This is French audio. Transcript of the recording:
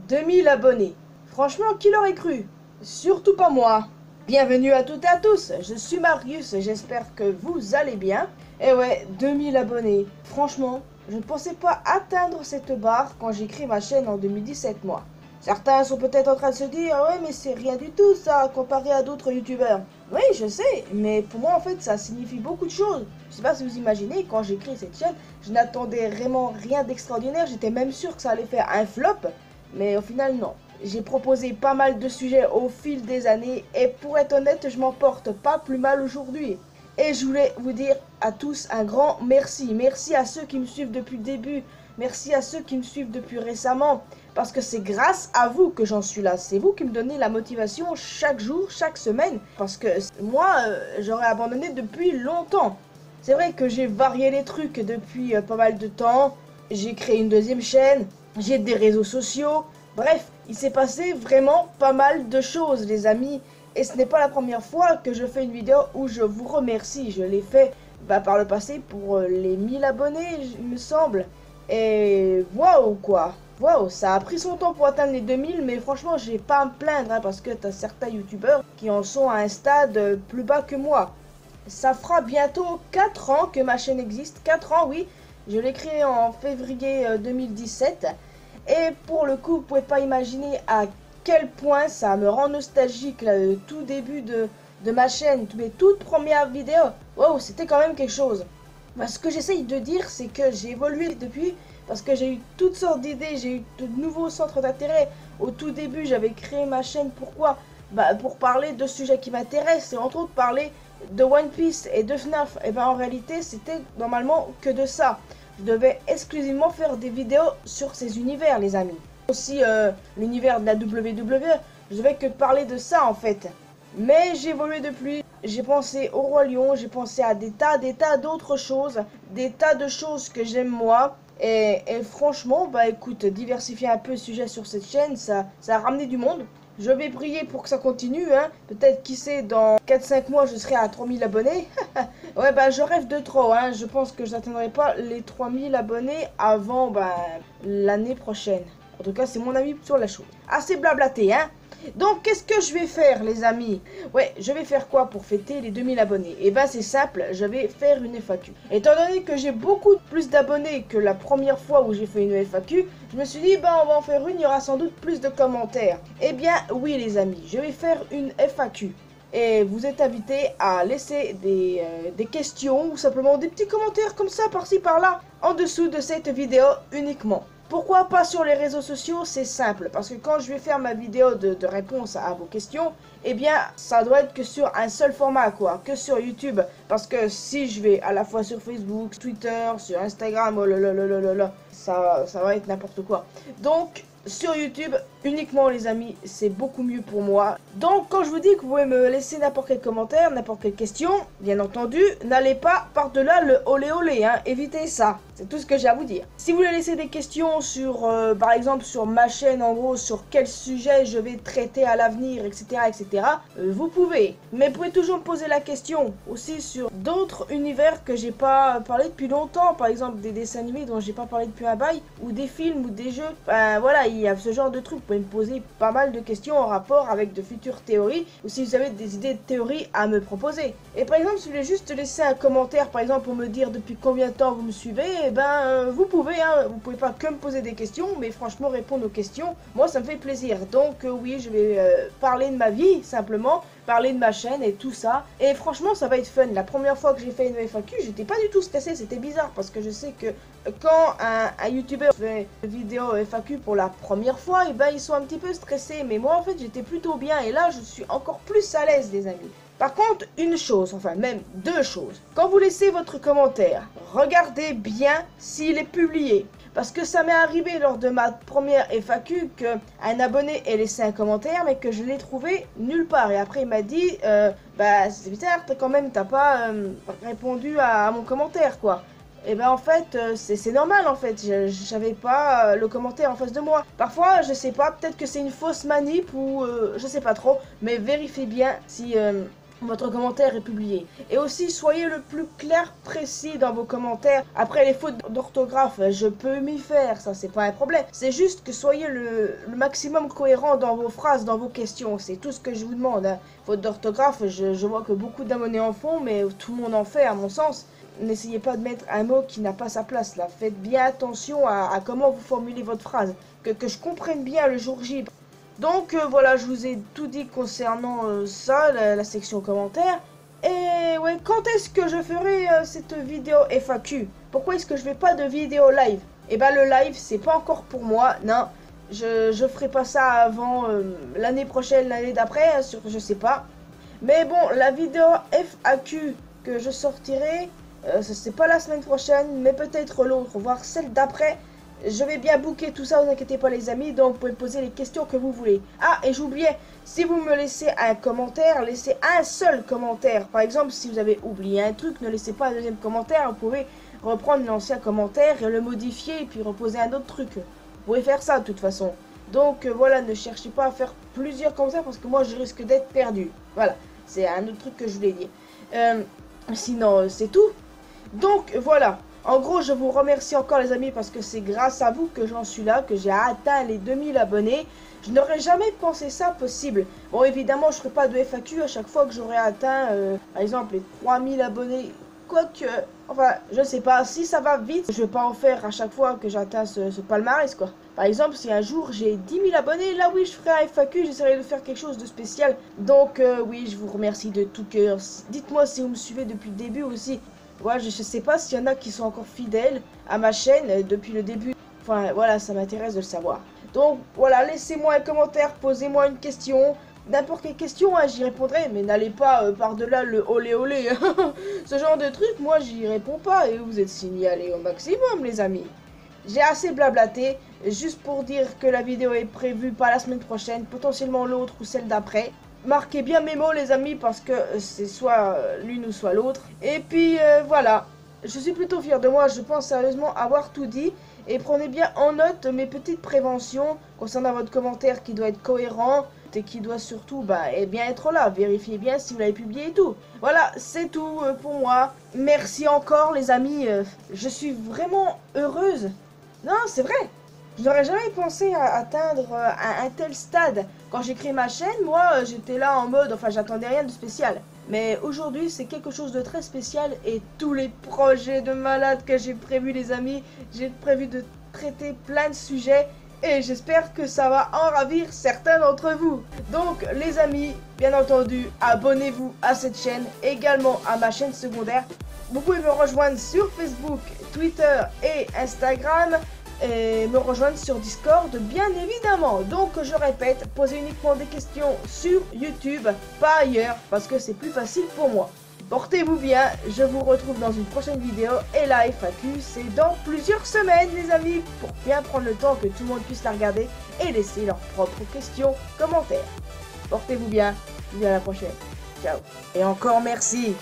2000 abonnés. Franchement, qui l'aurait cru? Surtout pas moi. Bienvenue à toutes et à tous, je suis Marius, j'espère que vous allez bien. Et ouais, 2000 abonnés. Franchement, je ne pensais pas atteindre cette barre quand j'ai créé ma chaîne en 2017 moi. Certains sont peut-être en train de se dire, ah ouais mais c'est rien du tout ça, comparé à d'autres youtubeurs. Oui, je sais, mais pour moi en fait ça signifie beaucoup de choses. Je sais pas si vous imaginez, quand j'ai créé cette chaîne, je n'attendais vraiment rien d'extraordinaire, j'étais même sûr que ça allait faire un flop. Mais au final non. J'ai proposé pas mal de sujets au fil des années et pour être honnête, je m'en porte pas plus mal aujourd'hui. Et je voulais vous dire à tous un grand merci. Merci à ceux qui me suivent depuis le début. Merci à ceux qui me suivent depuis récemment. Parce que c'est grâce à vous que j'en suis là. C'est vous qui me donnez la motivation chaque jour, chaque semaine. Parce que moi, j'aurais abandonné depuis longtemps. C'est vrai que j'ai varié les trucs depuis pas mal de temps. J'ai créé une deuxième chaîne. J'ai des réseaux sociaux. Bref, il s'est passé vraiment pas mal de choses les amis. Et ce n'est pas la première fois que je fais une vidéo où je vous remercie. Je l'ai fait par le passé pour les 1000 abonnés, il me semble. Et waouh quoi. Waouh, ça a pris son temps pour atteindre les 2000, mais franchement, j'ai pas à me plaindre, hein, parce que t'as certains youtubeurs qui en sont à un stade plus bas que moi. Ça fera bientôt 4 ans que ma chaîne existe. 4 ans, oui. Je l'ai créée en février 2017. Et pour le coup, vous pouvez pas imaginer à quel point ça me rend nostalgique, là, le tout début de ma chaîne, mes toutes premières vidéos. Wow, c'était quand même quelque chose. Ce que j'essaye de dire, c'est que j'ai évolué depuis, parce que j'ai eu toutes sortes d'idées, j'ai eu de nouveaux centres d'intérêt. Au tout début, j'avais créé ma chaîne, pourquoi? Pour parler de sujets qui m'intéressent, et entre autres parler de One Piece et de FNAF. Et en réalité, c'était normalement que de ça. Je devais exclusivement faire des vidéos sur ces univers, les amis. Aussi, l'univers de la WWE, je devais que parler de ça, en fait. Mais j'ai évolué depuis, j'ai pensé au Roi Lion, j'ai pensé à des tas d'autres choses, des tas de choses que j'aime moi. Et franchement, écoute, diversifier un peu le sujet sur cette chaîne, ça a ramené du monde. Je vais prier pour que ça continue, hein. Peut-être, qui sait, dans 4-5 mois, je serai à 3000 abonnés. Ouais, je rêve de trop, hein. Je pense que je n'atteindrai pas les 3000 abonnés avant, l'année prochaine. En tout cas, c'est mon avis sur la chose. Assez blablaté, hein. Donc, qu'est-ce que je vais faire, les amis? Ouais, je vais faire quoi pour fêter les 2000 abonnés? Et c'est simple, je vais faire une FAQ. Étant donné que j'ai beaucoup plus d'abonnés que la première fois où j'ai fait une FAQ, je me suis dit, on va en faire une, il y aura sans doute plus de commentaires. Eh bien, oui, les amis, je vais faire une FAQ. Et vous êtes invités à laisser des questions ou simplement des petits commentaires comme ça, par-ci, par-là, en dessous de cette vidéo uniquement. Pourquoi pas sur les réseaux sociaux? C'est simple, parce que quand je vais faire ma vidéo de réponse à vos questions, eh bien, ça doit être que sur un seul format, quoi, que sur YouTube. Parce que si je vais à la fois sur Facebook, Twitter, sur Instagram, oh là là là là là, ça va être n'importe quoi. Donc, sur YouTube, uniquement les amis, c'est beaucoup mieux pour moi. Donc quand je vous dis que vous pouvez me laisser n'importe quel commentaire, n'importe quelle question, bien entendu, n'allez pas par-delà le olé olé, hein, évitez ça. C'est tout ce que j'ai à vous dire. Si vous voulez laisser des questions sur, par exemple, sur ma chaîne, en gros, sur quel sujet je vais traiter à l'avenir, etc., etc., vous pouvez. Mais vous pouvez toujours me poser la question aussi sur d'autres univers que j'ai pas parlé depuis longtemps, par exemple des dessins animés dont j'ai pas parlé depuis un bail, ou des films ou des jeux. Voilà, il y a ce genre de trucs. Vous pouvez me poser pas mal de questions en rapport avec de futures théories, ou si vous avez des idées de théories à me proposer. Et par exemple, si vous voulez juste laisser un commentaire, par exemple, pour me dire depuis combien de temps vous me suivez, vous pouvez, hein, vous pouvez pas que me poser des questions, mais franchement répondre aux questions, moi ça me fait plaisir. Donc oui, je vais parler de ma vie, simplement, parler de ma chaîne et tout ça. Et franchement, ça va être fun. La première fois que j'ai fait une FAQ, j'étais pas du tout stressé, c'était bizarre, parce que je sais que quand un youtubeur fait une vidéo FAQ pour la première fois, ils sont un petit peu stressés. Mais moi, en fait, j'étais plutôt bien, et là, je suis encore plus à l'aise, les amis. Par contre, une chose, enfin même deux choses. Quand vous laissez votre commentaire, regardez bien s'il est publié. Parce que ça m'est arrivé lors de ma première FAQ qu'un abonné ait laissé un commentaire, mais que je l'ai trouvé nulle part. Et après, il m'a dit, c'est bizarre, t'as pas répondu à mon commentaire, quoi. Et en fait, c'est normal en fait, j'avais pas le commentaire en face de moi. Parfois, je sais pas, peut-être que c'est une fausse manip ou je sais pas trop, mais vérifiez bien si votre commentaire est publié. Et aussi, soyez le plus clair, précis dans vos commentaires. Après, les fautes d'orthographe, je peux m'y faire, ça c'est pas un problème. C'est juste que soyez le maximum cohérent dans vos phrases, dans vos questions. C'est tout ce que je vous demande. Hein. Faute d'orthographe, je vois que beaucoup d'abonnés en font, mais tout le monde en fait à mon sens. N'essayez pas de mettre un mot qui n'a pas sa place là. Faites bien attention à comment vous formulez votre phrase. Que je comprenne bien le jour J. Donc voilà, je vous ai tout dit concernant ça, la section commentaires. Et ouais, quand est-ce que je ferai cette vidéo FAQ? Pourquoi est-ce que je fais pas de vidéo live? Et ben le live, c'est pas encore pour moi, non. Je ferai pas ça avant l'année prochaine, l'année d'après, je sais pas. Mais bon, la vidéo FAQ que je sortirai, c'est pas la semaine prochaine, mais peut-être l'autre, voire celle d'après. Je vais bien booker tout ça, vous inquiétez pas les amis, donc vous pouvez me poser les questions que vous voulez. Ah, et j'oubliais, si vous me laissez un commentaire, laissez un seul commentaire. Par exemple, si vous avez oublié un truc, ne laissez pas un deuxième commentaire, vous pouvez reprendre l'ancien commentaire et le modifier et puis reposer un autre truc. Vous pouvez faire ça de toute façon. Donc voilà, ne cherchez pas à faire plusieurs commentaires parce que moi je risque d'être perdu. Voilà, c'est un autre truc que je voulais dire. Sinon, c'est tout. Donc voilà. En gros, je vous remercie encore les amis parce que c'est grâce à vous que j'en suis là, que j'ai atteint les 2000 abonnés. Je n'aurais jamais pensé ça possible. Bon, évidemment, je ne ferai pas de FAQ à chaque fois que j'aurai atteint, par exemple, les 3000 abonnés. Quoique, enfin, je ne sais pas, si ça va vite, je ne vais pas en faire à chaque fois que j'atteins ce palmarès, quoi. Par exemple, si un jour j'ai 10 000 abonnés, là oui, je ferai un FAQ, j'essaierai de faire quelque chose de spécial. Donc, oui, je vous remercie de tout cœur. Dites-moi si vous me suivez depuis le début aussi. Ouais, je sais pas s'il y en a qui sont encore fidèles à ma chaîne depuis le début. Enfin, voilà, ça m'intéresse de le savoir. Donc, voilà, laissez-moi un commentaire, posez-moi une question. N'importe quelle question, hein, j'y répondrai. Mais n'allez pas par-delà le olé olé. Ce genre de truc, moi, j'y réponds pas. Et vous êtes signalés au maximum, les amis. J'ai assez blablaté. Juste pour dire que la vidéo est prévue pas la semaine prochaine, potentiellement l'autre ou celle d'après. Marquez bien mes mots les amis parce que c'est soit l'une ou soit l'autre. Et puis voilà, je suis plutôt fier de moi, je pense sérieusement avoir tout dit. Et prenez bien en note mes petites préventions concernant votre commentaire qui doit être cohérent et qui doit surtout bien être là. Vérifiez bien si vous l'avez publié et tout. Voilà, c'est tout pour moi. Merci encore les amis, je suis vraiment heureuse. Non, c'est vrai. Je n'aurais jamais pensé à atteindre un tel stade. Quand j'ai créé ma chaîne, moi, j'étais là en mode, enfin, j'attendais rien de spécial. Mais aujourd'hui, c'est quelque chose de très spécial et tous les projets de malade que j'ai prévus, les amis, j'ai prévu de traiter plein de sujets et j'espère que ça va en ravir certains d'entre vous. Donc, les amis, bien entendu, abonnez-vous à cette chaîne, également à ma chaîne secondaire. Vous pouvez me rejoindre sur Facebook, Twitter et Instagram. Et me rejoindre sur Discord, bien évidemment. Donc, je répète, posez uniquement des questions sur YouTube, pas ailleurs, parce que c'est plus facile pour moi. Portez-vous bien, je vous retrouve dans une prochaine vidéo. Et la FAQ, c'est dans plusieurs semaines, les amis, pour bien prendre le temps que tout le monde puisse la regarder et laisser leurs propres questions, commentaires. Portez-vous bien, je vous dis à la prochaine. Ciao. Et encore merci.